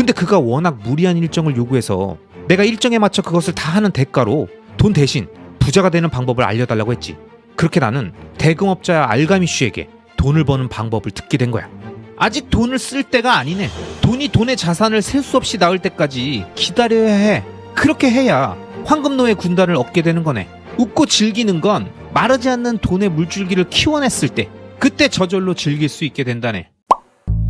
근데 그가 워낙 무리한 일정을 요구해서 내가 일정에 맞춰 그것을 다 하는 대가로 돈 대신 부자가 되는 방법을 알려달라고 했지. 그렇게 나는 대금업자 알가미슈에게 돈을 버는 방법을 듣게 된 거야. 아직 돈을 쓸 때가 아니네. 돈이 돈의 자산을 셀 수 없이 나올 때까지 기다려야 해. 그렇게 해야 황금노예 군단을 얻게 되는 거네. 웃고 즐기는 건 마르지 않는 돈의 물줄기를 키워냈을 때, 그때 저절로 즐길 수 있게 된다네.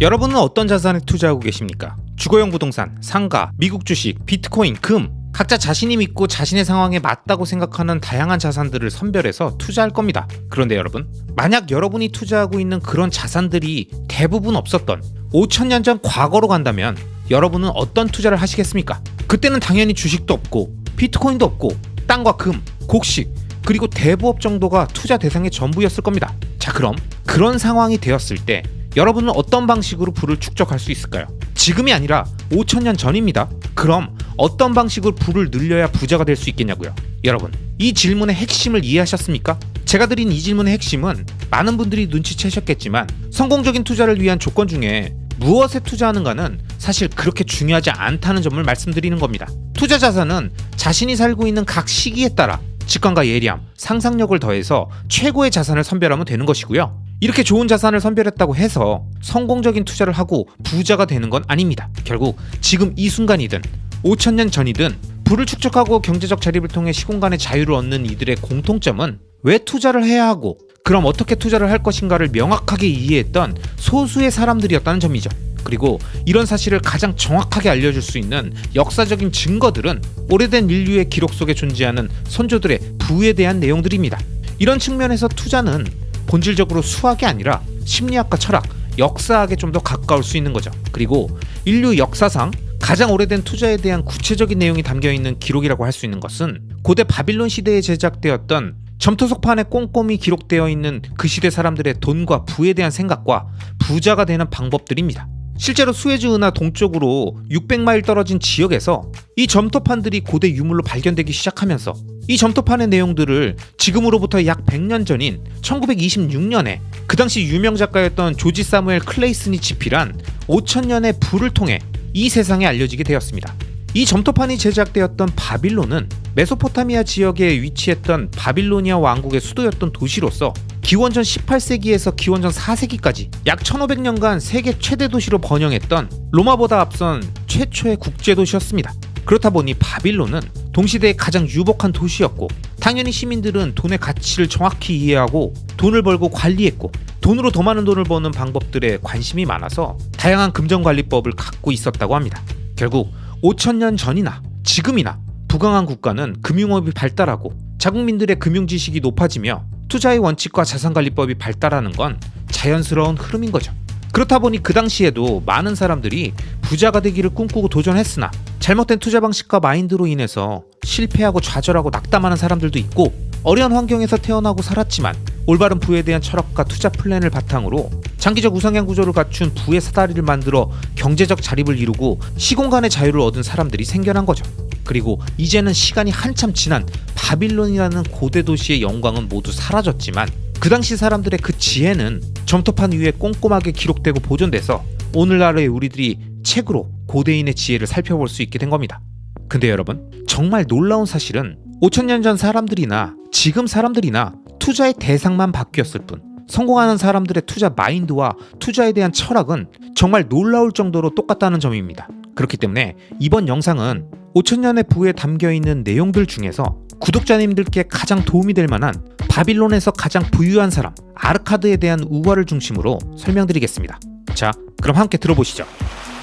여러분은 어떤 자산에 투자하고 계십니까? 주거용 부동산, 상가, 미국 주식, 비트코인, 금, 각자 자신이 믿고 자신의 상황에 맞다고 생각하는 다양한 자산들을 선별해서 투자할 겁니다. 그런데 여러분, 만약 여러분이 투자하고 있는 그런 자산들이 대부분 없었던 5,000년 전 과거로 간다면 여러분은 어떤 투자를 하시겠습니까? 그때는 당연히 주식도 없고 비트코인도 없고 땅과 금, 곡식, 그리고 대부업 정도가 투자 대상의 전부였을 겁니다. 자, 그럼 그런 상황이 되었을 때 여러분은 어떤 방식으로 부를 축적할 수 있을까요? 지금이 아니라 5,000년 전입니다. 그럼 어떤 방식으로 부를 늘려야 부자가 될 수 있겠냐고요? 여러분, 이 질문의 핵심을 이해하셨습니까? 제가 드린 이 질문의 핵심은 많은 분들이 눈치채셨겠지만 성공적인 투자를 위한 조건 중에 무엇에 투자하는가는 사실 그렇게 중요하지 않다는 점을 말씀드리는 겁니다. 투자 자산은 자신이 살고 있는 각 시기에 따라 직관과 예리함, 상상력을 더해서 최고의 자산을 선별하면 되는 것이고요. 이렇게 좋은 자산을 선별했다고 해서 성공적인 투자를 하고 부자가 되는 건 아닙니다. 결국 지금 이 순간이든 5,000년 전이든 부를 축적하고 경제적 자립을 통해 시공간의 자유를 얻는 이들의 공통점은 왜 투자를 해야 하고 그럼 어떻게 투자를 할 것인가를 명확하게 이해했던 소수의 사람들이었다는 점이죠. 그리고 이런 사실을 가장 정확하게 알려줄 수 있는 역사적인 증거들은 오래된 인류의 기록 속에 존재하는 선조들의 부에 대한 내용들입니다. 이런 측면에서 투자는 본질적으로 수학이 아니라 심리학과 철학, 역사학에 좀 더 가까울 수 있는 거죠. 그리고 인류 역사상 가장 오래된 투자에 대한 구체적인 내용이 담겨있는 기록이라고 할 수 있는 것은 고대 바빌론 시대에 제작되었던 점토속판에 꼼꼼히 기록되어 있는 그 시대 사람들의 돈과 부에 대한 생각과 부자가 되는 방법들입니다. 실제로 수에즈 운하 동쪽으로 600마일 떨어진 지역에서 이 점토판들이 고대 유물로 발견되기 시작하면서 이 점토판의 내용들을 지금으로부터 약 100년 전인 1926년에 그 당시 유명 작가였던 조지 사무엘 클레이슨이 집필한 5,000년의 부를 통해 이 세상에 알려지게 되었습니다. 이 점토판이 제작되었던 바빌론은 메소포타미아 지역에 위치했던 바빌로니아 왕국의 수도였던 도시로서 기원전 18세기에서 기원전 4세기까지 약 1500년간 세계 최대 도시로 번영했던 로마보다 앞선 최초의 국제도시였습니다. 그렇다 보니 바빌론은 동시대의 가장 유복한 도시였고 당연히 시민들은 돈의 가치를 정확히 이해하고 돈을 벌고 관리했고 돈으로 더 많은 돈을 버는 방법들에 관심이 많아서 다양한 금전관리법을 갖고 있었다고 합니다. 결국 5,000년 전이나 지금이나 부강한 국가는 금융업이 발달하고 자국민들의 금융지식이 높아지며 투자의 원칙과 자산관리법이 발달하는 건 자연스러운 흐름인 거죠. 그렇다 보니 그 당시에도 많은 사람들이 부자가 되기를 꿈꾸고 도전했으나 잘못된 투자 방식과 마인드로 인해서 실패하고 좌절하고 낙담하는 사람들도 있고 어려운 환경에서 태어나고 살았지만 올바른 부에 대한 철학과 투자 플랜을 바탕으로 장기적 우상향 구조를 갖춘 부의 사다리를 만들어 경제적 자립을 이루고 시공간의 자유를 얻은 사람들이 생겨난 거죠. 그리고 이제는 시간이 한참 지난 바빌론이라는 고대 도시의 영광은 모두 사라졌지만 그 당시 사람들의 그 지혜는 점토판 위에 꼼꼼하게 기록되고 보존돼서 오늘날의 우리들이 책으로 고대인의 지혜를 살펴볼 수 있게 된 겁니다. 근데 여러분, 정말 놀라운 사실은 5,000년 전 사람들이나 지금 사람들이나 투자의 대상만 바뀌었을 뿐 성공하는 사람들의 투자 마인드와 투자에 대한 철학은 정말 놀라울 정도로 똑같다는 점입니다. 그렇기 때문에 이번 영상은 5,000년의 부에 담겨있는 내용들 중에서 구독자님들께 가장 도움이 될 만한 바빌론에서 가장 부유한 사람 아르카드에 대한 우화를 중심으로 설명드리겠습니다. 자, 그럼 함께 들어보시죠.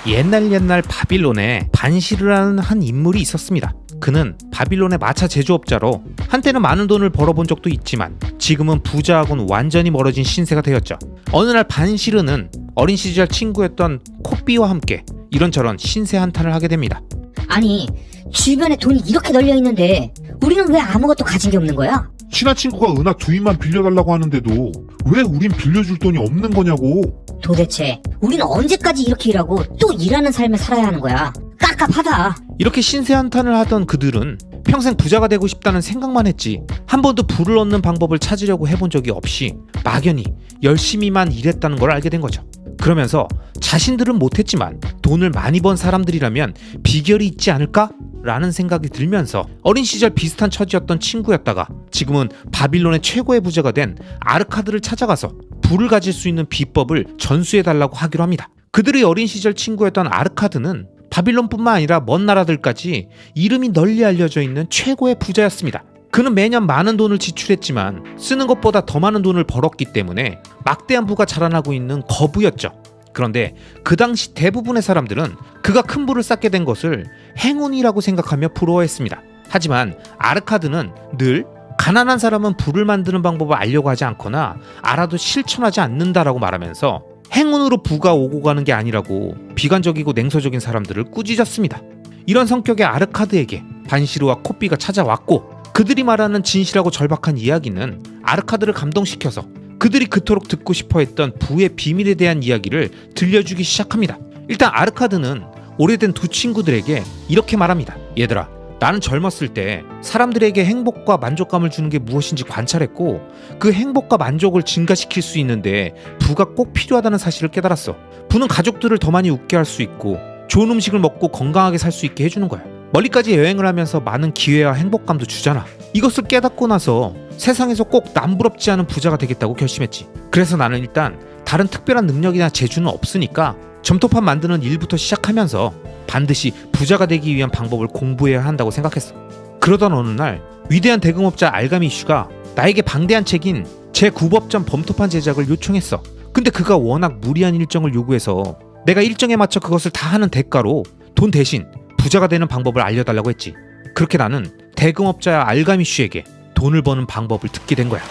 옛날 바빌론에 반시르라는 한 인물이 있었습니다. 그는 바빌론의 마차 제조업자로 한때는 많은 돈을 벌어본 적도 있지만 지금은 부자하고는 완전히 멀어진 신세가 되었죠. 어느 날 반시르는 어린 시절 친구였던 콧비와 함께 이런저런 신세 한탄을 하게 됩니다. 아니, 주변에 돈이 이렇게 널려 있는데 우리는 왜 아무것도 가진 게 없는 거야? 친한 친구가 은하 두입만 빌려달라고 하는데도 왜 우린 빌려줄 돈이 없는 거냐고. 도대체 우리는 언제까지 이렇게 일하고 또 일하는 삶을 살아야 하는 거야? 깝깝하다. 이렇게 신세 한탄을 하던 그들은 평생 부자가 되고 싶다는 생각만 했지 한 번도 부를 얻는 방법을 찾으려고 해본 적이 없이 막연히 열심히만 일했다는 걸 알게 된 거죠. 그러면서 자신들은 못했지만 돈을 많이 번 사람들이라면 비결이 있지 않을까? 라는 생각이 들면서 어린 시절 비슷한 처지였던 친구였다가 지금은 바빌론의 최고의 부자가 된 아르카드를 찾아가서 부를 가질 수 있는 비법을 전수해달라고 하기로 합니다. 그들의 어린 시절 친구였던 아르카드는 바빌론뿐만 아니라 먼 나라들까지 이름이 널리 알려져 있는 최고의 부자였습니다. 그는 매년 많은 돈을 지출했지만 쓰는 것보다 더 많은 돈을 벌었기 때문에 막대한 부가 자라나고 있는 거부였죠. 그런데 그 당시 대부분의 사람들은 그가 큰 부를 쌓게 된 것을 행운이라고 생각하며 부러워했습니다. 하지만 아르카드는 늘 가난한 사람은 부를 만드는 방법을 알려고 하지 않거나 알아도 실천하지 않는다라고 말하면서 행운으로 부가 오고 가는 게 아니라고 비관적이고 냉소적인 사람들을 꾸짖었습니다. 이런 성격의 아르카드에게 반시르와 코비가 찾아왔고 그들이 말하는 진실하고 절박한 이야기는 아르카드를 감동시켜서 그들이 그토록 듣고 싶어했던 부의 비밀에 대한 이야기를 들려주기 시작합니다. 일단 아르카드는 오래된 두 친구들에게 이렇게 말합니다. 얘들아, 나는 젊었을 때 사람들에게 행복과 만족감을 주는 게 무엇인지 관찰했고 그 행복과 만족을 증가시킬 수 있는데 부가 꼭 필요하다는 사실을 깨달았어. 부는 가족들을 더 많이 웃게 할 수 있고 좋은 음식을 먹고 건강하게 살 수 있게 해주는 거야. 멀리까지 여행을 하면서 많은 기회와 행복감도 주잖아. 이것을 깨닫고 나서 세상에서 꼭 남부럽지 않은 부자가 되겠다고 결심했지. 그래서 나는 일단 다른 특별한 능력이나 재주는 없으니까 점토판 만드는 일부터 시작하면서 반드시 부자가 되기 위한 방법을 공부해야 한다고 생각했어. 그러던 어느 날 위대한 대금업자 알가미슈가 나에게 방대한 책인 제9법전 범토판 제작을 요청했어. 근데 그가 워낙 무리한 일정을 요구해서 내가 일정에 맞춰 그것을 다 하는 대가로 돈 대신 부자가 되는 방법을 알려달라고 했지. 그렇게 나는 대금업자 알가미슈에게 돈을 버는 방법을 듣게 된 거야.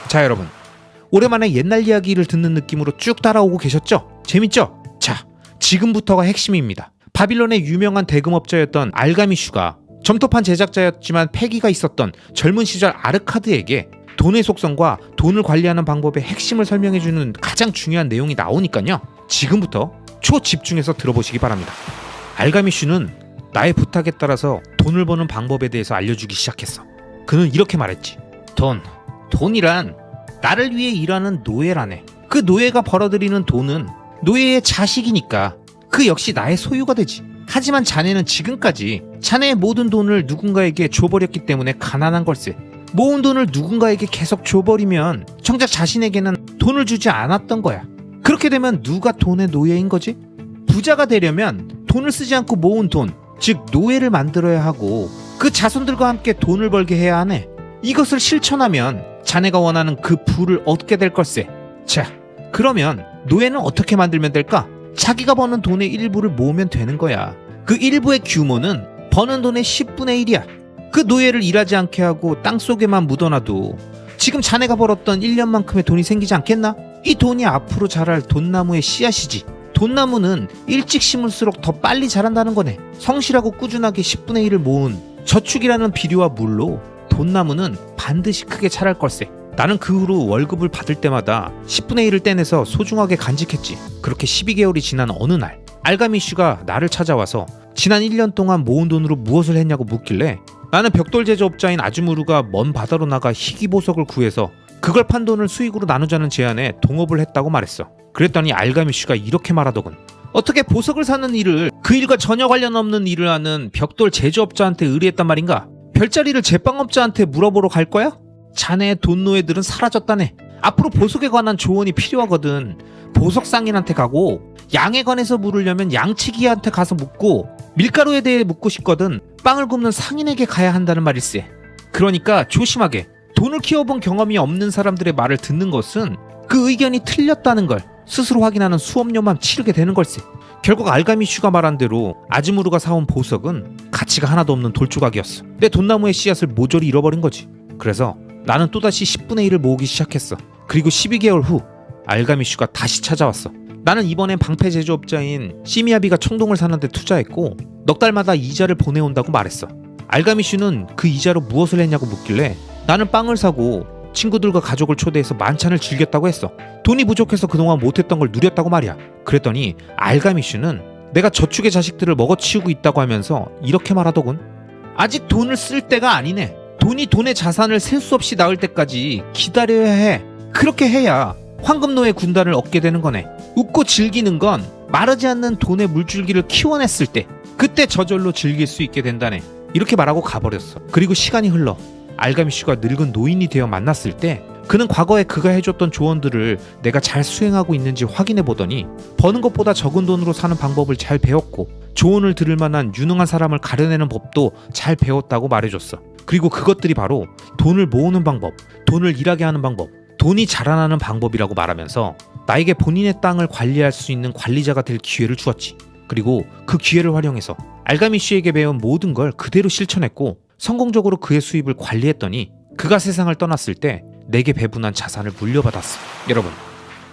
자, 여러분, 오랜만에 옛날 이야기를 듣는 느낌으로 쭉 따라오고 계셨죠? 재밌죠? 자, 지금부터가 핵심입니다. 바빌론의 유명한 대금업자였던 알가미슈가 점토판 제작자였지만 패기가 있었던 젊은 시절 아르카드에게 돈의 속성과 돈을 관리하는 방법의 핵심을 설명해주는 가장 중요한 내용이 나오니까요. 지금부터 초집중해서 들어보시기 바랍니다. 알가미슈는 나의 부탁에 따라서 돈을 버는 방법에 대해서 알려주기 시작했어. 그는 이렇게 말했지. 돈이란 나를 위해 일하는 노예라네. 그 노예가 벌어들이는 돈은 노예의 자식이니까 그 역시 나의 소유가 되지. 하지만 자네는 지금까지 자네의 모든 돈을 누군가에게 줘버렸기 때문에 가난한 걸세. 모은 돈을 누군가에게 계속 줘버리면 정작 자신에게는 돈을 주지 않았던 거야. 그렇게 되면 누가 돈의 노예인 거지? 부자가 되려면 돈을 쓰지 않고 모은 돈, 즉 노예를 만들어야 하고 그 자손들과 함께 돈을 벌게 해야 하네. 이것을 실천하면 자네가 원하는 그 부를 얻게 될 걸세. 자, 그러면 노예는 어떻게 만들면 될까? 자기가 버는 돈의 일부를 모으면 되는 거야. 그 일부의 규모는 버는 돈의 10분의 1이야. 그 노예를 일하지 않게 하고 땅속에만 묻어놔도 지금 자네가 벌었던 1년만큼의 돈이 생기지 않겠나? 이 돈이 앞으로 자랄 돈나무의 씨앗이지. 돈나무는 일찍 심을수록 더 빨리 자란다는 거네. 성실하고 꾸준하게 10분의 1을 모은 저축이라는 비료와 물로 돈나무는 반드시 크게 자랄 걸세. 나는 그 후로 월급을 받을 때마다 10분의 1을 떼내서 소중하게 간직했지. 그렇게 12개월이 지난 어느 날 알가미슈가 나를 찾아와서 지난 1년 동안 모은 돈으로 무엇을 했냐고 묻길래 나는 벽돌 제조업자인 아즈무르가 먼 바다로 나가 희귀보석을 구해서 그걸 판 돈을 수익으로 나누자는 제안에 동업을 했다고 말했어. 그랬더니 알가미슈가 이렇게 말하더군. 어떻게 보석을 사는 일을 그 일과 전혀 관련 없는 일을 하는 벽돌 제조업자한테 의뢰했단 말인가? 별자리를 제빵업자한테 물어보러 갈 거야? 자네의 돈 노예들은 사라졌다네. 앞으로 보석에 관한 조언이 필요하거든. 보석 상인한테 가고 양에 관해서 물으려면 양치기한테 가서 묻고 밀가루에 대해 묻고 싶거든 빵을 굽는 상인에게 가야 한다는 말일세. 그러니까 조심하게. 돈을 키워본 경험이 없는 사람들의 말을 듣는 것은 그 의견이 틀렸다는 걸 스스로 확인하는 수업료만 치르게 되는 걸세. 결국 알가미슈가 말한 대로 아즈무르가 사온 보석은 가치가 하나도 없는 돌조각이었어. 내 돈나무의 씨앗을 모조리 잃어버린 거지. 그래서 나는 또다시 10분의 1을 모으기 시작했어. 그리고 12개월 후 알가미슈가 다시 찾아왔어. 나는 이번엔 방패 제조업자인 시미야비가 청동을 사는데 투자했고 넉 달마다 이자를 보내온다고 말했어. 알가미슈는 그 이자로 무엇을 했냐고 묻길래 나는 빵을 사고 친구들과 가족을 초대해서 만찬을 즐겼다고 했어. 돈이 부족해서 그동안 못했던 걸 누렸다고 말이야. 그랬더니 알가미슈는 내가 저축의 자식들을 먹어치우고 있다고 하면서 이렇게 말하더군. 아직 돈을 쓸 때가 아니네. 돈이 돈의 자산을 셀 수 없이 낳을 때까지 기다려야 해. 그렇게 해야 황금노예 군단을 얻게 되는 거네. 웃고 즐기는 건 마르지 않는 돈의 물줄기를 키워냈을 때 그때 저절로 즐길 수 있게 된다네. 이렇게 말하고 가버렸어. 그리고 시간이 흘러 알가미슈가 늙은 노인이 되어 만났을 때 그는 과거에 그가 해줬던 조언들을 내가 잘 수행하고 있는지 확인해 보더니 버는 것보다 적은 돈으로 사는 방법을 잘 배웠고 조언을 들을 만한 유능한 사람을 가려내는 법도 잘 배웠다고 말해줬어. 그리고 그것들이 바로 돈을 모으는 방법, 돈을 일하게 하는 방법, 돈이 자라나는 방법이라고 말하면서 나에게 본인의 땅을 관리할 수 있는 관리자가 될 기회를 주었지. 그리고 그 기회를 활용해서 알가미슈에게 배운 모든 걸 그대로 실천했고 성공적으로 그의 수입을 관리했더니 그가 세상을 떠났을 때 내게 배분한 자산을 물려받았어. 여러분,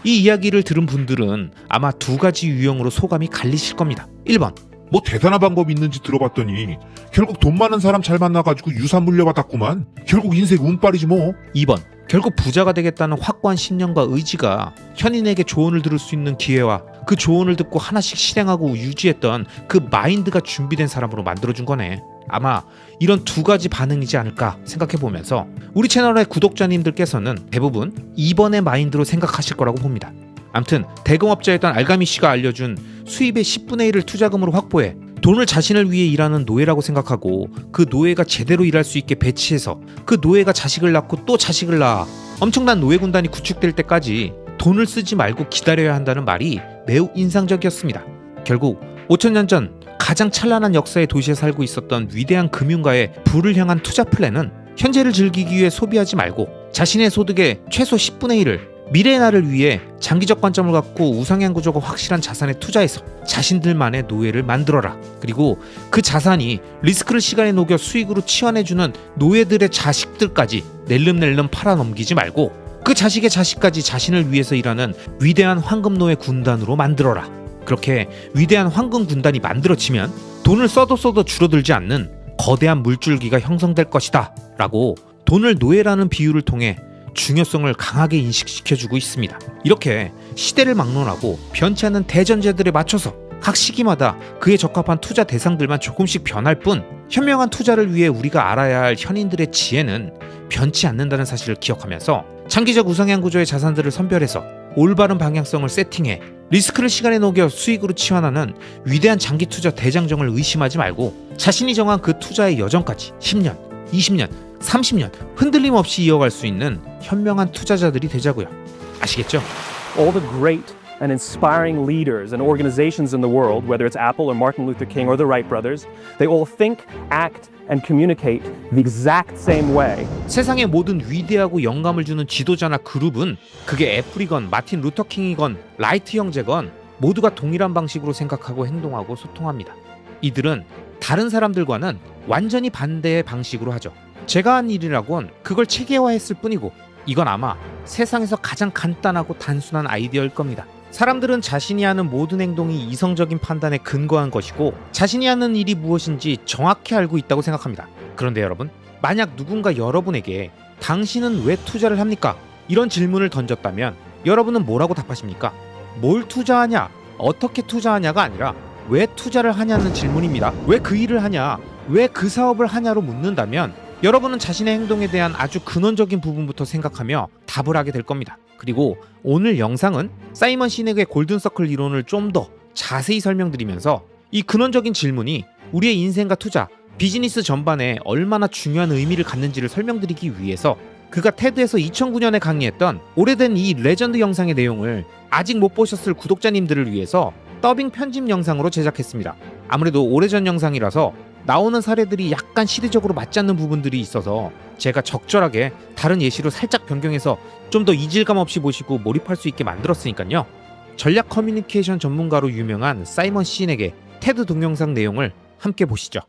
이 이야기를 들은 분들은 아마 두 가지 유형으로 소감이 갈리실 겁니다. 1번, 뭐 대단한 방법이 있는지 들어봤더니 결국 돈 많은 사람 잘 만나가지고 유산 물려받았구만. 결국 인생 운빨이지 뭐. 2번, 결국 부자가 되겠다는 확고한 신념과 의지가 현인에게 조언을 들을 수 있는 기회와 그 조언을 듣고 하나씩 실행하고 유지했던 그 마인드가 준비된 사람으로 만들어준 거네. 아마 이런 두 가지 반응이지 않을까 생각해보면서 우리 채널의 구독자님들께서는 대부분 2번의 마인드로 생각하실 거라고 봅니다. 암튼 대금업자였던 알가미씨가 알려준 수입의 10분의 1을 투자금으로 확보해 돈을 자신을 위해 일하는 노예라고 생각하고 그 노예가 제대로 일할 수 있게 배치해서 그 노예가 자식을 낳고 또 자식을 낳아 엄청난 노예 군단이 구축될 때까지 돈을 쓰지 말고 기다려야 한다는 말이 매우 인상적이었습니다. 결국 5천년 전 가장 찬란한 역사의 도시에 살고 있었던 위대한 금융가의 부를 향한 투자 플랜은 현재를 즐기기 위해 소비하지 말고 자신의 소득의 최소 10분의 1을 미래의 나를 위해 장기적 관점을 갖고 우상향 구조가 확실한 자산에 투자해서 자신들만의 노예를 만들어라. 그리고 그 자산이 리스크를 시간에 녹여 수익으로 치환해주는 노예들의 자식들까지 낼름낼름 팔아넘기지 말고 그 자식의 자식까지 자신을 위해서 일하는 위대한 황금노예 군단으로 만들어라. 그렇게 위대한 황금 군단이 만들어지면 돈을 써도 줄어들지 않는 거대한 물줄기가 형성될 것이다 라고 돈을 노예라는 비유를 통해 중요성을 강하게 인식시켜주고 있습니다. 이렇게 시대를 막론하고 변치 않는 대전제들에 맞춰서 각 시기마다 그에 적합한 투자 대상들만 조금씩 변할 뿐 현명한 투자를 위해 우리가 알아야 할 현인들의 지혜는 변치 않는다는 사실을 기억하면서 장기적 우상향 구조의 자산들을 선별해서 올바른 방향성을 세팅해 리스크를 시간에 녹여 수익으로 치환하는 위대한 장기 투자 대장정을 의심하지 말고 자신이 정한 그 투자의 여정까지 10년, 20년, 30년 흔들림 없이 이어갈 수 있는 현명한 투자자들이 되자고요. 아시겠죠? All the great and inspiring leaders and organizations in the world, whether it's Apple or Martin Luther King or the Wright brothers, they all think, act, and communicate the exact same way. 세상의 모든 위대하고 영감을 주는 지도자나 그룹은 그게 애플이건 마틴 루터킹이건 라이트 형제건 모두가 동일한 방식으로 생각하고 행동하고 소통합니다. 이들은 다른 사람들과는 완전히 반대의 방식으로 하죠. 제가 한 일이라곤 그걸 체계화했을 뿐이고 이건 아마 세상에서 가장 간단하고 단순한 아이디어일 겁니다. 사람들은 자신이 하는 모든 행동이 이성적인 판단에 근거한 것이고 자신이 하는 일이 무엇인지 정확히 알고 있다고 생각합니다. 그런데 여러분, 만약 누군가 여러분에게 당신은 왜 투자를 합니까? 이런 질문을 던졌다면 여러분은 뭐라고 답하십니까? 뭘 투자하냐? 어떻게 투자하냐가 아니라 왜 투자를 하냐는 질문입니다. 왜 그 일을 하냐? 왜 그 사업을 하냐로 묻는다면 여러분은 자신의 행동에 대한 아주 근원적인 부분부터 생각하며 답을 하게 될 겁니다. 그리고 오늘 영상은 사이먼 시넥의 골든서클 이론을 좀 더 자세히 설명드리면서 이 근원적인 질문이 우리의 인생과 투자, 비즈니스 전반에 얼마나 중요한 의미를 갖는지를 설명드리기 위해서 그가 테드에서 2009년에 강의했던 오래된 이 레전드 영상의 내용을 아직 못 보셨을 구독자님들을 위해서 더빙 편집 영상으로 제작했습니다. 아무래도 오래전 영상이라서 나오는 사례들이 약간 시대적으로 맞지 않는 부분들이 있어서 제가 적절하게 다른 예시로 살짝 변경해서 좀 더 이질감 없이 보시고 몰입할 수 있게 만들었으니까요. 전략 커뮤니케이션 전문가로 유명한 사이먼 시넥의 테드 동영상 내용을 함께 보시죠.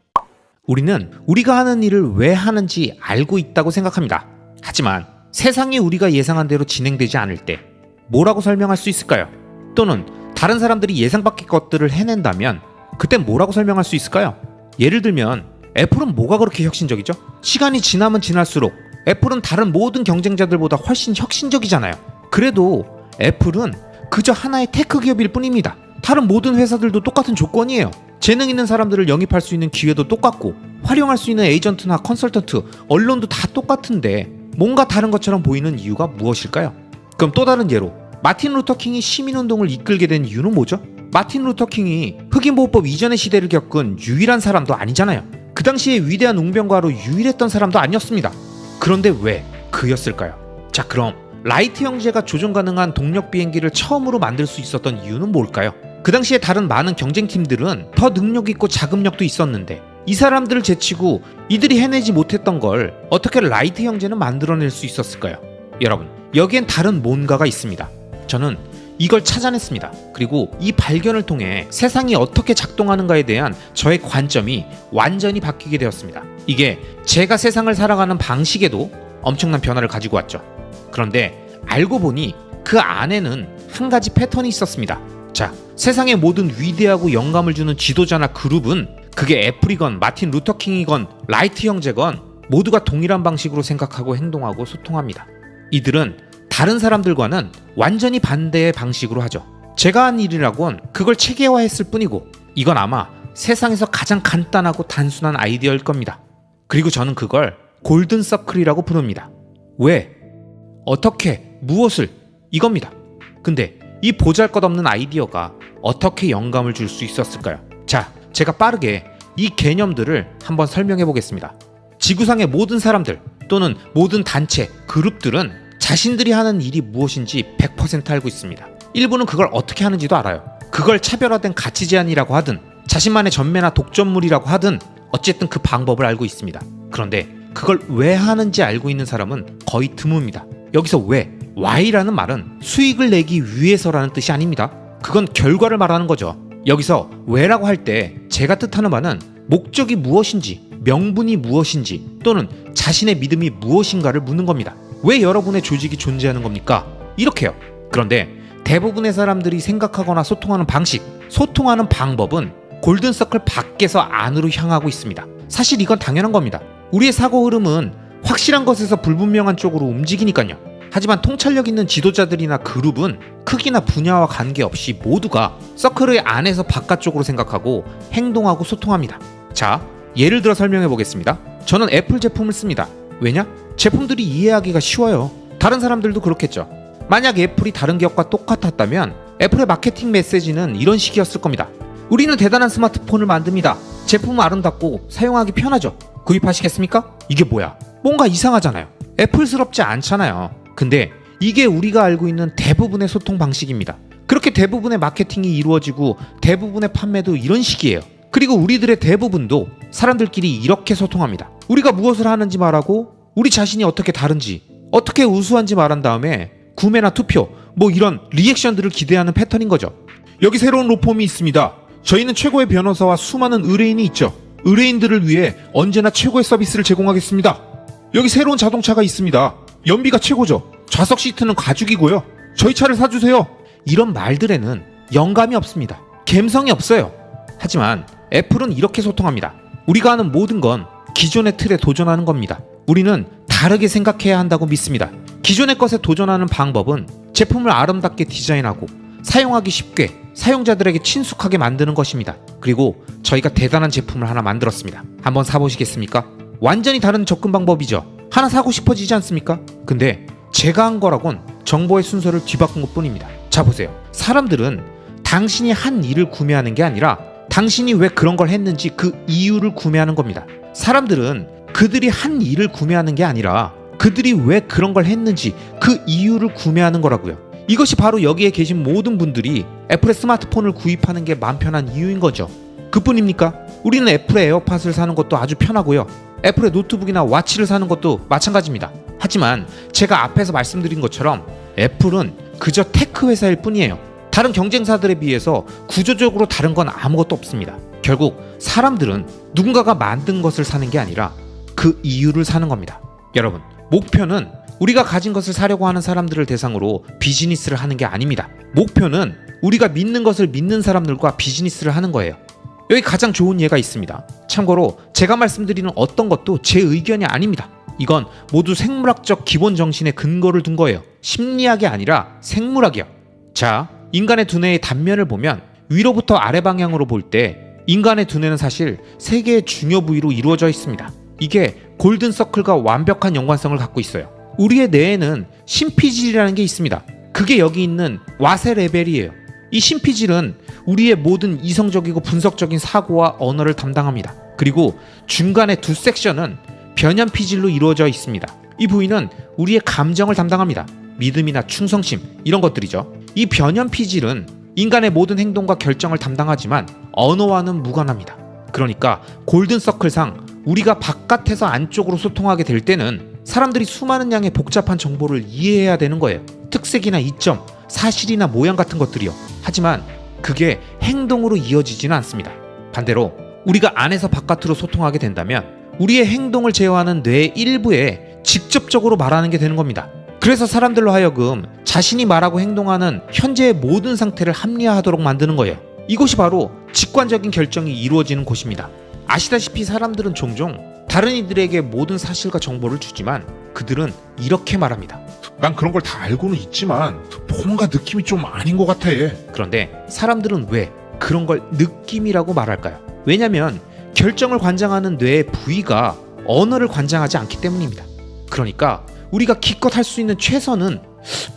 우리는 우리가 하는 일을 왜 하는지 알고 있다고 생각합니다. 하지만 세상이 우리가 예상한 대로 진행되지 않을 때 뭐라고 설명할 수 있을까요? 또는 다른 사람들이 예상 밖의 것들을 해낸다면 그땐 뭐라고 설명할 수 있을까요? 예를 들면 애플은 뭐가 그렇게 혁신적이죠? 시간이 지나면 지날수록 애플은 다른 모든 경쟁자들보다 훨씬 혁신적이잖아요. 그래도 애플은 그저 하나의 테크 기업일 뿐입니다. 다른 모든 회사들도 똑같은 조건이에요. 재능 있는 사람들을 영입할 수 있는 기회도 똑같고 활용할 수 있는 에이전트나 컨설턴트, 언론도 다 똑같은데 뭔가 다른 것처럼 보이는 이유가 무엇일까요? 그럼 또 다른 예로 마틴 루터 킹이 시민운동을 이끌게 된 이유는 뭐죠? 마틴 루터 킹이 흑인보호법 이전의 시대를 겪은 유일한 사람도 아니잖아요. 그 당시에 위대한 웅변가로 유일했던 사람도 아니었습니다. 그런데 왜 그였을까요? 자, 그럼 라이트 형제가 조종 가능한 동력 비행기를 처음으로 만들 수 있었던 이유는 뭘까요? 그 당시에 다른 많은 경쟁팀들은 더 능력 있고 자금력도 있었는데 이 사람들을 제치고 이들이 해내지 못했던 걸 어떻게 라이트 형제는 만들어낼 수 있었을까요? 여러분, 여기엔 다른 뭔가가 있습니다. 저는 이걸 찾아냈습니다. 그리고 이 발견을 통해 세상이 어떻게 작동하는가에 대한 저의 관점이 완전히 바뀌게 되었습니다. 이게 제가 세상을 살아가는 방식에도 엄청난 변화를 가지고 왔죠. 그런데 알고 보니 그 안에는 한 가지 패턴이 있었습니다. 자, 세상의 모든 위대하고 영감을 주는 지도자나 그룹은 그게 애플이건 마틴 루터 킹이건 라이트 형제건 모두가 동일한 방식으로 생각하고 행동하고 소통합니다. 이들은 다른 사람들과는 완전히 반대의 방식으로 하죠. 제가 한 일이라곤 그걸 체계화했을 뿐이고 이건 아마 세상에서 가장 간단하고 단순한 아이디어일 겁니다. 그리고 저는 그걸 골든 서클이라고 부릅니다. 왜? 어떻게? 무엇을? 이겁니다. 근데 이 보잘것없는 아이디어가 어떻게 영감을 줄 수 있었을까요? 자, 제가 빠르게 이 개념들을 한번 설명해 보겠습니다. 지구상의 모든 사람들 또는 모든 단체, 그룹들은 자신들이 하는 일이 무엇인지 100% 알고 있습니다. 일부는 그걸 어떻게 하는지도 알아요. 그걸 차별화된 가치 제한이라고 하든 자신만의 전매나 독점물이라고 하든 어쨌든 그 방법을 알고 있습니다. 그런데 그걸 왜 하는지 알고 있는 사람은 거의 드뭅니다. 여기서 왜? Why라는 말은 수익을 내기 위해서라는 뜻이 아닙니다. 그건 결과를 말하는 거죠. 여기서 왜라고 할 때 제가 뜻하는 바는 목적이 무엇인지, 명분이 무엇인지 또는 자신의 믿음이 무엇인가를 묻는 겁니다. 왜 여러분의 조직이 존재하는 겁니까? 이렇게요. 그런데 대부분의 사람들이 생각하거나 소통하는 방식, 소통하는 방법은 골든서클 밖에서 안으로 향하고 있습니다. 사실 이건 당연한 겁니다. 우리의 사고 흐름은 확실한 것에서 불분명한 쪽으로 움직이니까요. 하지만 통찰력 있는 지도자들이나 그룹은 크기나 분야와 관계없이 모두가 서클의 안에서 바깥쪽으로 생각하고 행동하고 소통합니다. 자, 예를 들어 설명해 보겠습니다. 저는 애플 제품을 씁니다. 왜냐? 제품들이 이해하기가 쉬워요. 다른 사람들도 그렇겠죠. 만약 애플이 다른 기업과 똑같았다면 애플의 마케팅 메시지는 이런 식이었을 겁니다. 우리는 대단한 스마트폰을 만듭니다. 제품은 아름답고 사용하기 편하죠. 구입하시겠습니까? 이게 뭐야? 뭔가 이상하잖아요. 애플스럽지 않잖아요. 근데 이게 우리가 알고 있는 대부분의 소통 방식입니다. 그렇게 대부분의 마케팅이 이루어지고 대부분의 판매도 이런 식이에요. 그리고 우리들의 대부분도 사람들끼리 이렇게 소통합니다. 우리가 무엇을 하는지 말하고 우리 자신이 어떻게 다른지, 어떻게 우수한지 말한 다음에 구매나 투표, 뭐 이런 리액션들을 기대하는 패턴인 거죠. 여기 새로운 로펌이 있습니다. 저희는 최고의 변호사와 수많은 의뢰인이 있죠. 의뢰인들을 위해 언제나 최고의 서비스를 제공하겠습니다. 여기 새로운 자동차가 있습니다. 연비가 최고죠. 좌석 시트는 가죽이고요. 저희 차를 사주세요. 이런 말들에는 영감이 없습니다. 감성이 없어요. 하지만 애플은 이렇게 소통합니다. 우리가 하는 모든 건 기존의 틀에 도전하는 겁니다. 우리는 다르게 생각해야 한다고 믿습니다. 기존의 것에 도전하는 방법은 제품을 아름답게 디자인하고 사용하기 쉽게 사용자들에게 친숙하게 만드는 것입니다. 그리고 저희가 대단한 제품을 하나 만들었습니다. 한번 사보시겠습니까? 완전히 다른 접근 방법이죠. 하나 사고 싶어지지 않습니까? 근데 제가 한 거라곤 정보의 순서를 뒤바꾼 것 뿐입니다. 자, 보세요. 사람들은 당신이 한 일을 구매하는 게 아니라 당신이 왜 그런 걸 했는지 그 이유를 구매하는 겁니다. 사람들은 그들이 한 일을 구매하는 게 아니라 그들이 왜 그런 걸 했는지 그 이유를 구매하는 거라고요. 이것이 바로 여기에 계신 모든 분들이 애플의 스마트폰을 구입하는 게 마음 편한 이유인 거죠. 그뿐입니까? 우리는 애플의 에어팟을 사는 것도 아주 편하고요. 애플의 노트북이나 와치를 사는 것도 마찬가지입니다. 하지만 제가 앞에서 말씀드린 것처럼 애플은 그저 테크 회사일 뿐이에요. 다른 경쟁사들에 비해서 구조적으로 다른 건 아무것도 없습니다. 결국 사람들은 누군가가 만든 것을 사는 게 아니라 그 이유를 사는 겁니다. 여러분, 목표는 우리가 가진 것을 사려고 하는 사람들을 대상으로 비즈니스를 하는 게 아닙니다. 목표는 우리가 믿는 것을 믿는 사람들과 비즈니스를 하는 거예요. 여기 가장 좋은 예가 있습니다. 참고로 제가 말씀드리는 어떤 것도 제 의견이 아닙니다. 이건 모두 생물학적 기본 정신에 근거를 둔 거예요. 심리학이 아니라 생물학이요. 자, 인간의 두뇌의 단면을 보면 위로부터 아래 방향으로 볼 때 인간의 두뇌는 사실 3개의 중요 부위로 이루어져 있습니다. 이게 골든 서클과 완벽한 연관성을 갖고 있어요. 우리의 뇌에는 심피질이라는 게 있습니다. 그게 여기 있는 와세 레벨이에요. 이 신피질은 우리의 모든 이성적이고 분석적인 사고와 언어를 담당합니다. 그리고 중간에 두 섹션은 변연 피질로 이루어져 있습니다. 이 부위는 우리의 감정을 담당합니다. 믿음이나 충성심 이런 것들이죠. 이 변연 피질은 인간의 모든 행동과 결정을 담당하지만 언어와는 무관합니다. 그러니까 골든 서클상 우리가 바깥에서 안쪽으로 소통하게 될 때는 사람들이 수많은 양의 복잡한 정보를 이해해야 되는 거예요. 특색이나 이점, 사실이나 모양 같은 것들이요. 하지만 그게 행동으로 이어지지는 않습니다. 반대로 우리가 안에서 바깥으로 소통하게 된다면 우리의 행동을 제어하는 뇌의 일부에 직접적으로 말하는 게 되는 겁니다. 그래서 사람들로 하여금 자신이 말하고 행동하는 현재의 모든 상태를 합리화하도록 만드는 거예요. 이곳이 바로 직관적인 결정이 이루어지는 곳입니다. 아시다시피 사람들은 종종 다른 이들에게 모든 사실과 정보를 주지만 그들은 이렇게 말합니다. 난 그런 걸 다 알고는 있지만 뭔가 느낌이 좀 아닌 것 같아. 그런데 사람들은 왜 그런 걸 느낌이라고 말할까요? 왜냐면 결정을 관장하는 뇌의 부위가 언어를 관장하지 않기 때문입니다. 그러니까 우리가 기껏 할 수 있는 최선은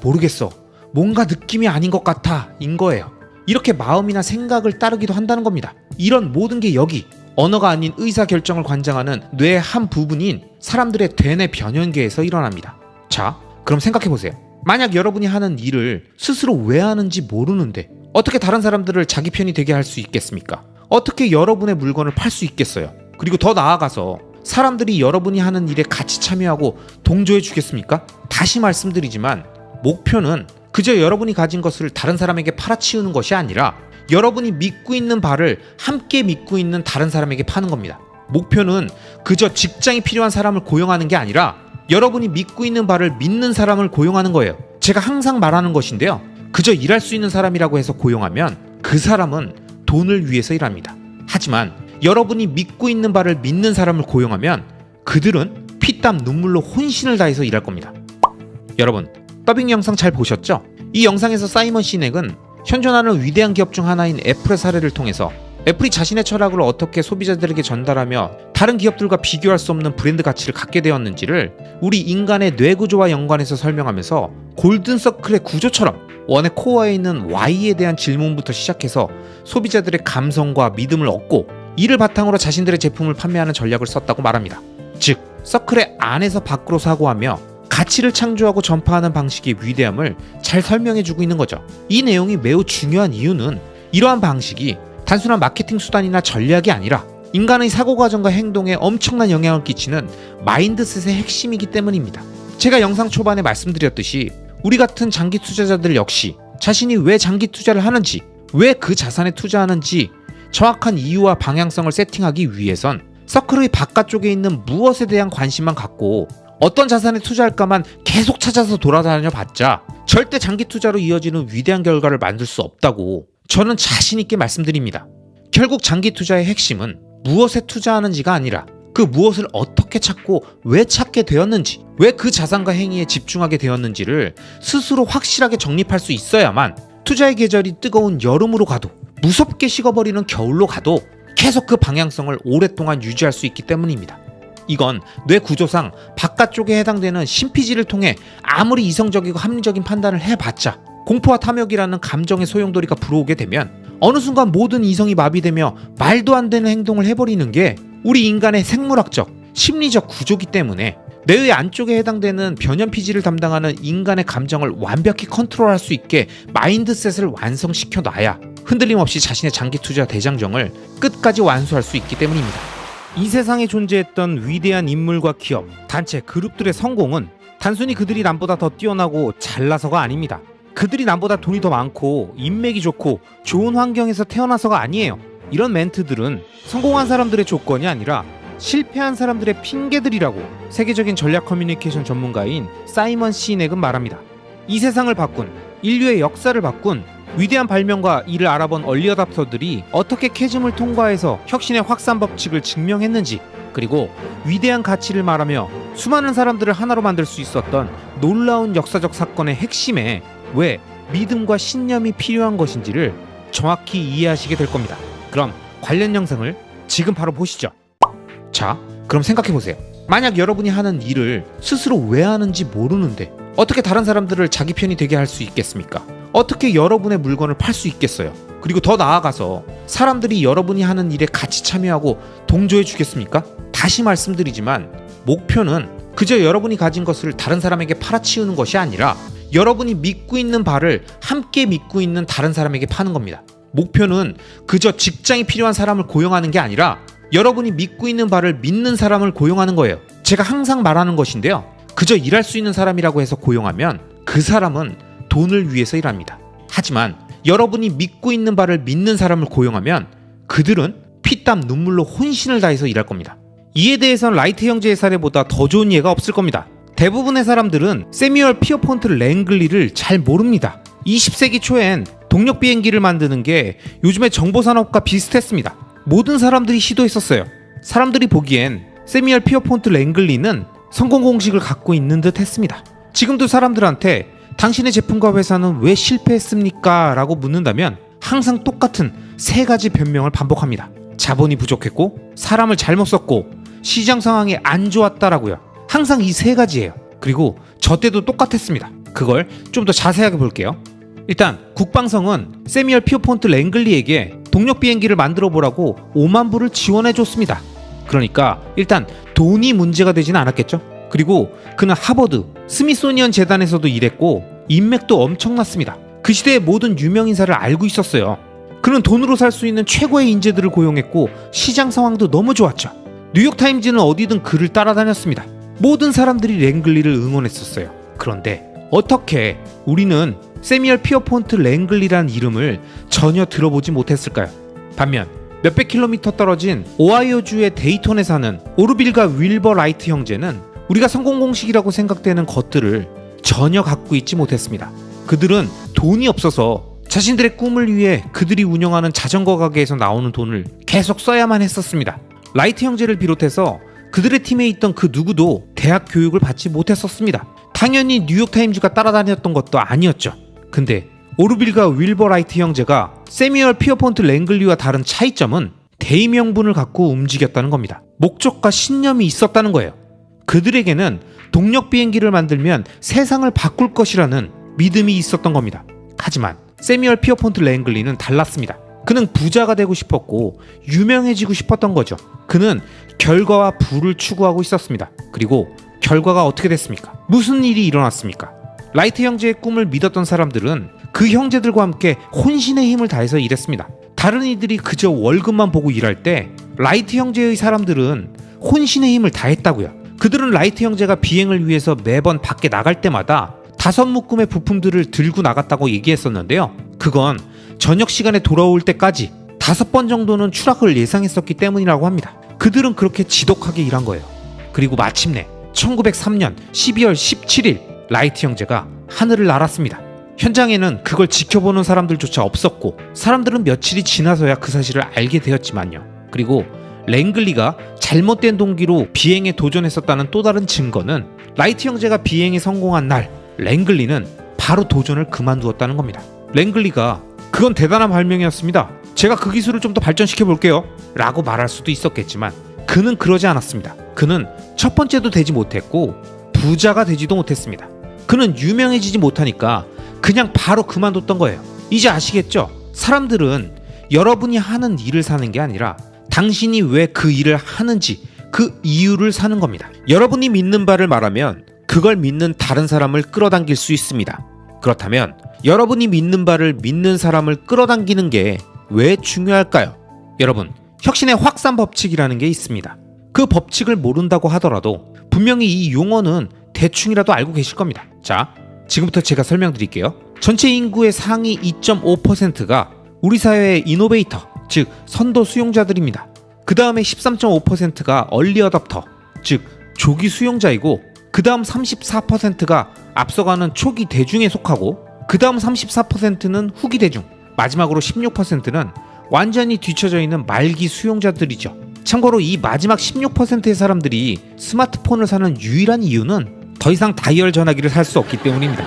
모르겠어, 뭔가 느낌이 아닌 것 같아 인 거예요. 이렇게 마음이나 생각을 따르기도 한다는 겁니다. 이런 모든 게 여기 언어가 아닌 의사결정을 관장하는 뇌의 한 부분인 사람들의 되뇌 변연계에서 일어납니다. 자, 그럼 생각해보세요. 만약 여러분이 하는 일을 스스로 왜 하는지 모르는데 어떻게 다른 사람들을 자기 편이 되게 할 수 있겠습니까? 어떻게 여러분의 물건을 팔 수 있겠어요? 그리고 더 나아가서 사람들이 여러분이 하는 일에 같이 참여하고 동조해 주겠습니까? 다시 말씀드리지만 목표는 그저 여러분이 가진 것을 다른 사람에게 팔아치우는 것이 아니라 여러분이 믿고 있는 바를 함께 믿고 있는 다른 사람에게 파는 겁니다. 목표는 그저 직장이 필요한 사람을 고용하는 게 아니라 여러분이 믿고 있는 바를 믿는 사람을 고용하는 거예요. 제가 항상 말하는 것인데요. 그저 일할 수 있는 사람이라고 해서 고용하면 그 사람은 돈을 위해서 일합니다. 하지만 여러분이 믿고 있는 바를 믿는 사람을 고용하면 그들은 피땀 눈물로 혼신을 다해서 일할 겁니다. 여러분, 더빙 영상 잘 보셨죠? 이 영상에서 사이먼 시넥은 현존하는 위대한 기업 중 하나인 애플의 사례를 통해서 애플이 자신의 철학을 어떻게 소비자들에게 전달하며 다른 기업들과 비교할 수 없는 브랜드 가치를 갖게 되었는지를 우리 인간의 뇌구조와 연관해서 설명하면서 골든서클의 구조처럼 원의 코어에 있는 Y에 대한 질문부터 시작해서 소비자들의 감성과 믿음을 얻고 이를 바탕으로 자신들의 제품을 판매하는 전략을 썼다고 말합니다. 즉, 서클의 안에서 밖으로 사고하며 가치를 창조하고 전파하는 방식의 위대함을 잘 설명해주고 있는 거죠. 이 내용이 매우 중요한 이유는 이러한 방식이 단순한 마케팅 수단이나 전략이 아니라 인간의 사고과정과 행동에 엄청난 영향을 끼치는 마인드셋의 핵심이기 때문입니다. 제가 영상 초반에 말씀드렸듯이 우리 같은 장기 투자자들 역시 자신이 왜 장기 투자를 하는지, 왜 그 자산에 투자하는지 정확한 이유와 방향성을 세팅하기 위해선 서클의 바깥쪽에 있는 무엇에 대한 관심만 갖고 어떤 자산에 투자할까만 계속 찾아서 돌아다녀 봤자 절대 장기 투자로 이어지는 위대한 결과를 만들 수 없다고 저는 자신 있게 말씀드립니다. 결국 장기 투자의 핵심은 무엇에 투자하는지가 아니라 그 무엇을 어떻게 찾고 왜 찾게 되었는지, 왜 그 자산과 행위에 집중하게 되었는지를 스스로 확실하게 정립할 수 있어야만 투자의 계절이 뜨거운 여름으로 가도 무섭게 식어버리는 겨울로 가도 계속 그 방향성을 오랫동안 유지할 수 있기 때문입니다. 이건 뇌 구조상 바깥쪽에 해당되는 신피지를 통해 아무리 이성적이고 합리적인 판단을 해봤자 공포와 탐욕이라는 감정의 소용돌이가 불어오게 되면 어느 순간 모든 이성이 마비되며 말도 안 되는 행동을 해버리는 게 우리 인간의 생물학적, 심리적 구조기 때문에 뇌의 안쪽에 해당되는 변연피지를 담당하는 인간의 감정을 완벽히 컨트롤할 수 있게 마인드셋을 완성시켜 놔야 흔들림 없이 자신의 장기 투자 대장정을 끝까지 완수할 수 있기 때문입니다. 이 세상에 존재했던 위대한 인물과 기업, 단체, 그룹들의 성공은 단순히 그들이 남보다 더 뛰어나고 잘나서가 아닙니다. 그들이 남보다 돈이 더 많고 인맥이 좋고 좋은 환경에서 태어나서가 아니에요. 이런 멘트들은 성공한 사람들의 조건이 아니라 실패한 사람들의 핑계들이라고 세계적인 전략 커뮤니케이션 전문가인 사이먼 시넥은 말합니다. 이 세상을 바꾼, 인류의 역사를 바꾼 위대한 발명과 이를 알아본 얼리어답터들이 어떻게 캐즘을 통과해서 혁신의 확산 법칙을 증명했는지, 그리고 위대한 가치를 말하며 수많은 사람들을 하나로 만들 수 있었던 놀라운 역사적 사건의 핵심에 왜 믿음과 신념이 필요한 것인지를 정확히 이해하시게 될 겁니다. 그럼 관련 영상을 지금 바로 보시죠. 자, 그럼 생각해보세요. 만약 여러분이 하는 일을 스스로 왜 하는지 모르는데 어떻게 다른 사람들을 자기 편이 되게 할 수 있겠습니까? 어떻게 여러분의 물건을 팔 수 있겠어요? 그리고 더 나아가서 사람들이 여러분이 하는 일에 같이 참여하고 동조해 주겠습니까? 다시 말씀드리지만 목표는 그저 여러분이 가진 것을 다른 사람에게 팔아치우는 것이 아니라 여러분이 믿고 있는 바를 함께 믿고 있는 다른 사람에게 파는 겁니다. 목표는 그저 직장이 필요한 사람을 고용하는 게 아니라 여러분이 믿고 있는 바를 믿는 사람을 고용하는 거예요. 제가 항상 말하는 것인데요. 그저 일할 수 있는 사람이라고 해서 고용하면 그 사람은 돈을 위해서 일합니다. 하지만 여러분이 믿고 있는 바를 믿는 사람을 고용하면 그들은 피땀 눈물로 혼신을 다해서 일할 겁니다. 이에 대해서는 라이트 형제의 사례보다 더 좋은 예가 없을 겁니다. 대부분의 사람들은 세뮤얼 피어폰트 랭글리를 잘 모릅니다. 20세기 초엔 동력 비행기를 만드는 게 요즘의 정보산업과 비슷했습니다. 모든 사람들이 시도했었어요. 사람들이 보기엔 세뮤얼 피어폰트 랭글리는 성공 공식을 갖고 있는 듯 했습니다. 지금도 사람들한테 당신의 제품과 회사는 왜 실패했습니까? 라고 묻는다면 항상 똑같은 세 가지 변명을 반복합니다. 자본이 부족했고, 사람을 잘못 썼고, 시장 상황이 안 좋았다라고요. 항상 이 세 가지예요. 그리고 저 때도 똑같았습니다. 그걸 좀 더 자세하게 볼게요. 일단 국방성은 세뮤얼 피어폰트 랭글리에게 동력 비행기를 만들어 보라고 5만 불을 지원해 줬습니다. 그러니까 일단 돈이 문제가 되진 않았겠죠. 그리고 그는 하버드, 스미소니언 재단에서도 일했고 인맥도 엄청났습니다. 그 시대의 모든 유명인사를 알고 있었어요. 그는 돈으로 살 수 있는 최고의 인재들을 고용했고 시장 상황도 너무 좋았죠. 뉴욕타임즈는 어디든 그를 따라다녔습니다. 모든 사람들이 랭글리를 응원했었어요. 그런데 어떻게 우리는 세뮤얼 피어폰트 랭글리라는 이름을 전혀 들어보지 못했을까요? 반면 몇백 킬로미터 떨어진 오하이오주의 데이톤에 사는 오르빌과 윌버 라이트 형제는 우리가 성공 공식이라고 생각되는 것들을 전혀 갖고 있지 못했습니다. 그들은 돈이 없어서 자신들의 꿈을 위해 그들이 운영하는 자전거 가게에서 나오는 돈을 계속 써야만 했었습니다. 라이트 형제를 비롯해서 그들의 팀에 있던 그 누구도 대학 교육을 받지 못했었습니다. 당연히 뉴욕타임즈가 따라다녔던 것도 아니었죠. 근데 오르빌과 윌버 라이트 형제가 세뮤얼 피어폰트 랭글리와 다른 차이점은 대의명분을 갖고 움직였다는 겁니다. 목적과 신념이 있었다는 거예요. 그들에게는 동력 비행기를 만들면 세상을 바꿀 것이라는 믿음이 있었던 겁니다. 하지만 세뮤얼 피어폰트 랭글리는 달랐습니다. 그는 부자가 되고 싶었고 유명해지고 싶었던 거죠. 그는 결과와 부를 추구하고 있었습니다. 그리고 결과가 어떻게 됐습니까? 무슨 일이 일어났습니까? 라이트 형제의 꿈을 믿었던 사람들은 그 형제들과 함께 혼신의 힘을 다해서 일했습니다. 다른 이들이 그저 월급만 보고 일할 때 라이트 형제의 사람들은 혼신의 힘을 다했다고요. 그들은 라이트 형제가 비행을 위해서 매번 밖에 나갈 때마다 5묶음의 부품들을 들고 나갔다고 얘기했었는데요. 그건 저녁 시간에 돌아올 때까지 5번 정도는 추락을 예상했었기 때문이라고 합니다. 그들은 그렇게 지독하게 일한 거예요. 그리고 마침내 1903년 12월 17일 라이트 형제가 하늘을 날았습니다. 현장에는 그걸 지켜보는 사람들조차 없었고 사람들은 며칠이 지나서야 그 사실을 알게 되었지만요. 그리고 랭글리가 잘못된 동기로 비행에 도전했었다는 또 다른 증거는 라이트 형제가 비행에 성공한 날 랭글리는 바로 도전을 그만두었다는 겁니다. 랭글리가 그건 대단한 발명이었습니다. 제가 그 기술을 좀 더 발전시켜 볼게요 라고 말할 수도 있었겠지만 그는 그러지 않았습니다. 그는 첫 번째도 되지 못했고 부자가 되지도 못했습니다. 그는 유명해지지 못하니까 그냥 바로 그만뒀던 거예요. 이제 아시겠죠? 사람들은 여러분이 하는 일을 사는 게 아니라 당신이 왜 그 일을 하는지 그 이유를 사는 겁니다. 여러분이 믿는 바를 말하면 그걸 믿는 다른 사람을 끌어당길 수 있습니다. 그렇다면 여러분이 믿는 바를 믿는 사람을 끌어당기는 게 왜 중요할까요? 여러분, 혁신의 확산 법칙이라는 게 있습니다. 그 법칙을 모른다고 하더라도 분명히 이 용어는 대충이라도 알고 계실 겁니다. 자, 지금부터 제가 설명드릴게요. 전체 인구의 상위 2.5%가 우리 사회의 이노베이터, 즉 선도 수용자들입니다. 그 다음에 13.5%가 얼리 어답터, 즉 조기 수용자이고 그 다음 34%가 앞서가는 초기 대중에 속하고 그 다음 34%는 후기 대중, 마지막으로 16%는 완전히 뒤처져 있는 말기 수용자들이죠. 참고로 이 마지막 16%의 사람들이 스마트폰을 사는 유일한 이유는 더 이상 다이얼 전화기를 살 수 없기 때문입니다.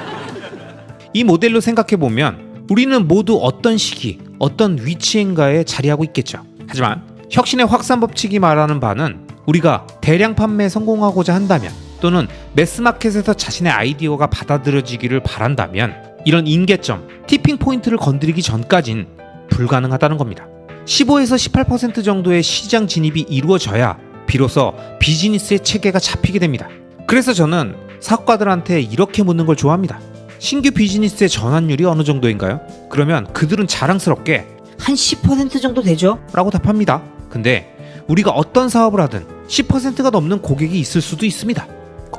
이 모델로 생각해보면 우리는 모두 어떤 시기, 어떤 위치인가에 자리하고 있겠죠. 하지만 혁신의 확산 법칙이 말하는 바는 우리가 대량 판매에 성공하고자 한다면 또는 매스마켓에서 자신의 아이디어가 받아들여지기를 바란다면 이런 임계점, 티핑 포인트를 건드리기 전까진 불가능하다는 겁니다. 15에서 18% 정도의 시장 진입이 이루어져야 비로소 비즈니스의 체계가 잡히게 됩니다. 그래서 저는 사업가들한테 이렇게 묻는 걸 좋아합니다. 신규 비즈니스의 전환율이 어느 정도인가요? 그러면 그들은 자랑스럽게 한 10% 정도 되죠? 라고 답합니다. 근데 우리가 어떤 사업을 하든 10%가 넘는 고객이 있을 수도 있습니다.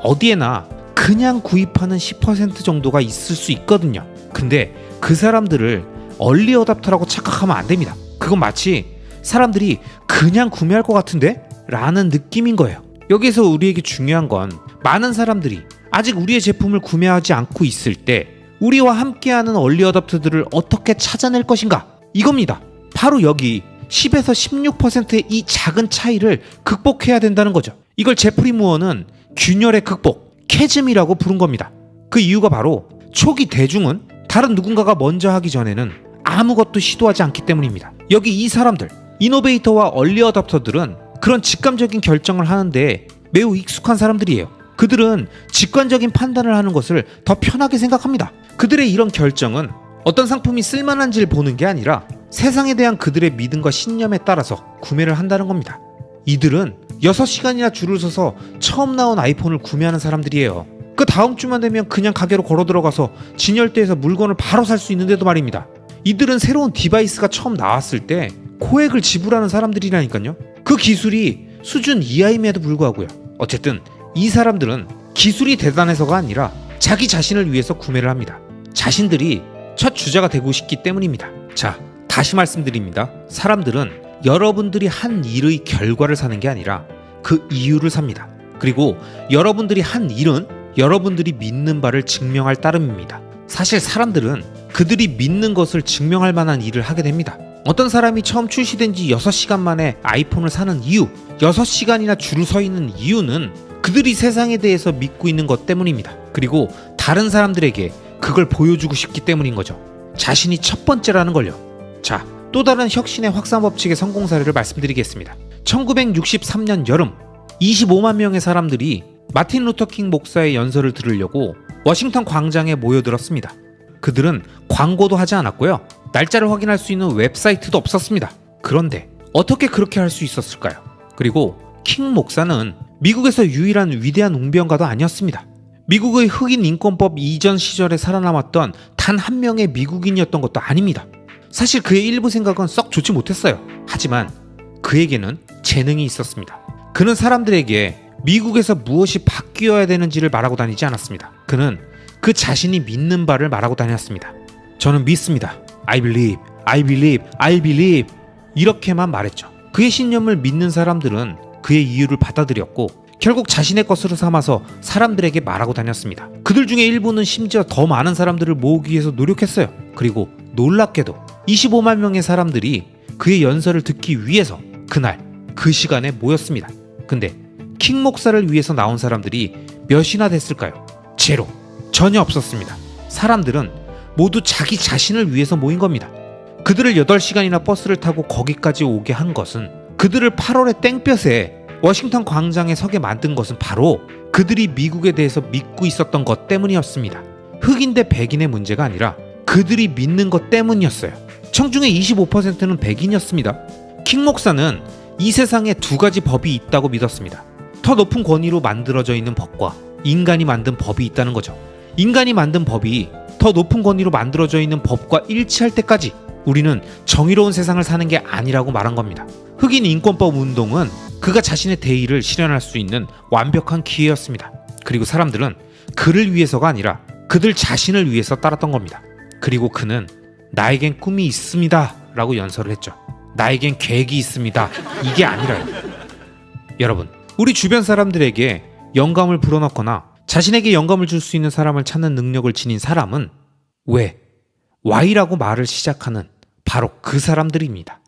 어디에나 그냥 구입하는 10% 정도가 있을 수 있거든요. 근데 그 사람들을 얼리 어답터라고 착각하면 안 됩니다. 그건 마치 사람들이 그냥 구매할 것 같은데? 라는 느낌인 거예요. 여기서 우리에게 중요한 건 많은 사람들이 아직 우리의 제품을 구매하지 않고 있을 때 우리와 함께하는 얼리 어답터들을 어떻게 찾아낼 것인가? 이겁니다. 바로 여기 10에서 16%의 이 작은 차이를 극복해야 된다는 거죠. 이걸 제프리 무어는 균열의 극복, 캐즘이라고 부른 겁니다. 그 이유가 바로 초기 대중은 다른 누군가가 먼저 하기 전에는 아무것도 시도하지 않기 때문입니다. 여기 이 사람들, 이노베이터와 얼리 어답터들은 그런 직감적인 결정을 하는데 매우 익숙한 사람들이에요. 그들은 직관적인 판단을 하는 것을 더 편하게 생각합니다. 그들의 이런 결정은 어떤 상품이 쓸만한지를 보는 게 아니라 세상에 대한 그들의 믿음과 신념에 따라서 구매를 한다는 겁니다. 이들은 6시간이나 줄을 서서 처음 나온 아이폰을 구매하는 사람들이에요. 그 다음 주만 되면 그냥 가게로 걸어 들어가서 진열대에서 물건을 바로 살 수 있는데도 말입니다. 이들은 새로운 디바이스가 처음 나왔을 때 코액을 지불하는 사람들이라니까요. 그 기술이 수준 이하임에도 불구하고요. 어쨌든 이 사람들은 기술이 대단해서가 아니라 자기 자신을 위해서 구매를 합니다. 자신들이 첫 주자가 되고 싶기 때문입니다. 자, 다시 말씀드립니다. 사람들은 여러분들이 한 일의 결과를 사는 게 아니라 그 이유를 삽니다. 그리고 여러분들이 한 일은 여러분들이 믿는 바를 증명할 따름입니다. 사실 사람들은 그들이 믿는 것을 증명할 만한 일을 하게 됩니다. 어떤 사람이 처음 출시된 지 6시간 만에 아이폰을 사는 이유, 6시간이나 줄을 서 있는 이유는 그들이 세상에 대해서 믿고 있는 것 때문입니다. 그리고 다른 사람들에게 그걸 보여주고 싶기 때문인 거죠. 자신이 첫 번째라는 걸요. 자, 또 다른 혁신의 확산 법칙의 성공 사례를 말씀드리겠습니다. 1963년 여름 25만 명의 사람들이 마틴 루터킹 목사의 연설을 들으려고 워싱턴 광장에 모여들었습니다. 그들은 광고도 하지 않았고요. 날짜를 확인할 수 있는 웹사이트도 없었습니다. 그런데 어떻게 그렇게 할 수 있었을까요? 그리고 킹 목사는 미국에서 유일한 위대한 웅변가도 아니었습니다. 미국의 흑인 인권법 이전 시절에 살아남았던 단 한 명의 미국인이었던 것도 아닙니다. 사실 그의 일부 생각은 썩 좋지 못했어요. 하지만 그에게는 재능이 있었습니다. 그는 사람들에게 미국에서 무엇이 바뀌어야 되는지를 말하고 다니지 않았습니다. 그는 그 자신이 믿는 바를 말하고 다녔습니다. 저는 믿습니다. I believe, I believe, I believe. 이렇게만 말했죠. 그의 신념을 믿는 사람들은 그의 이유를 받아들였고 결국 자신의 것으로 삼아서 사람들에게 말하고 다녔습니다. 그들 중에 일부는 심지어 더 많은 사람들을 모으기 위해서 노력했어요. 그리고 놀랍게도 25만 명의 사람들이 그의 연설을 듣기 위해서 그날 그 시간에 모였습니다. 근데 킹 목사를 위해서 나온 사람들이 몇이나 됐을까요? 제로. 전혀 없었습니다. 사람들은 모두 자기 자신을 위해서 모인 겁니다. 그들을 8시간이나 버스를 타고 거기까지 오게 한 것은, 그들을 8월의 땡볕에 워싱턴 광장에 서게 만든 것은 바로 그들이 미국에 대해서 믿고 있었던 것 때문이었습니다. 흑인 대 백인의 문제가 아니라 그들이 믿는 것 때문이었어요. 청중의 25%는 백인이었습니다. 킹 목사는 이 세상에 두 가지 법이 있다고 믿었습니다. 더 높은 권위로 만들어져 있는 법과 인간이 만든 법이 있다는 거죠. 인간이 만든 법이 더 높은 권위로 만들어져 있는 법과 일치할 때까지 우리는 정의로운 세상을 사는 게 아니라고 말한 겁니다. 흑인 인권법 운동은 그가 자신의 대의를 실현할 수 있는 완벽한 기회였습니다. 그리고 사람들은 그를 위해서가 아니라 그들 자신을 위해서 따랐던 겁니다. 그리고 그는 나에겐 꿈이 있습니다 라고 연설을 했죠. 나에겐 계획이 있습니다. 이게 아니라요. 여러분, 우리 주변 사람들에게 영감을 불어넣거나 자신에게 영감을 줄 수 있는 사람을 찾는 능력을 지닌 사람은 왜? Why라고 말을 시작하는 바로 그 사람들입니다.